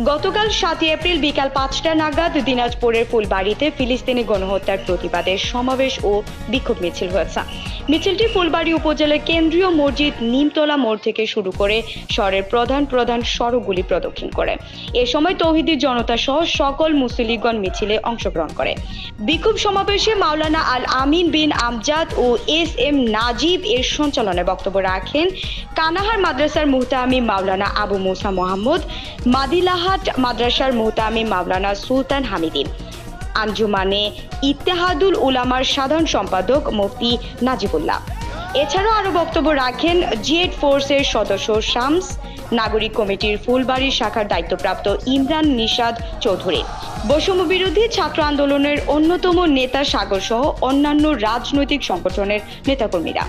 গতকাল 7 এপ্রিল বিকাল 5টা নাগাদ দিনাজপুরের ফুলবাড়িতে ফিলিস্তিনি গণহত্যার প্রতিবাদে সমাবেশ ও বিক্ষোভ মিছিল হয়েছে। মিছিলটি ফুলবাড়ি উপজেলার কেন্দ্রীয় মসজিদ নিমতলা মোড় থেকে শুরু করে শহরের প্রধান সড়কগুলি প্রদক্ষিণ করে। এ সময় তৌহিদি জনতা সহ সকল মুসল্লিগণ মিছিলে অংশগ্রহণ করে। বিক্ষোভ সমাবেশে মাওলানা আল আমিন বিন আমজাদ ও এস.এম. নাজিব এর সঞ্চালনে বক্তব্য রাখেন কানাহার মাদ্রাসার মুহতামিম মাওলানা আবু মুসা মোহাম্মদ, মাদিলাহাট মাদ্রাসার মুহতামিম মাওলানা সুলতান হামিদিন, আঞ্জুমানে ইত্তেহাদুল উলামার সাধারণ সম্পাদক মুফতি নাজিবুল্লাহ। এছাড়াও আরো বক্তব্য রাখেন জিএড ফোর্সের সদস্য শামস, নাগরিক কমিটির ফুলবাড়ি শাখার দায়িত্বপ্রাপ্ত ইমরান নিশাদ চৌধুরী, বৈষম্য বিরোধী ছাত্র আন্দোলনের অন্যতম নেতা সাগর সহ অন্যান্য রাজনৈতিক সংগঠনের নেতাকর্মীরা।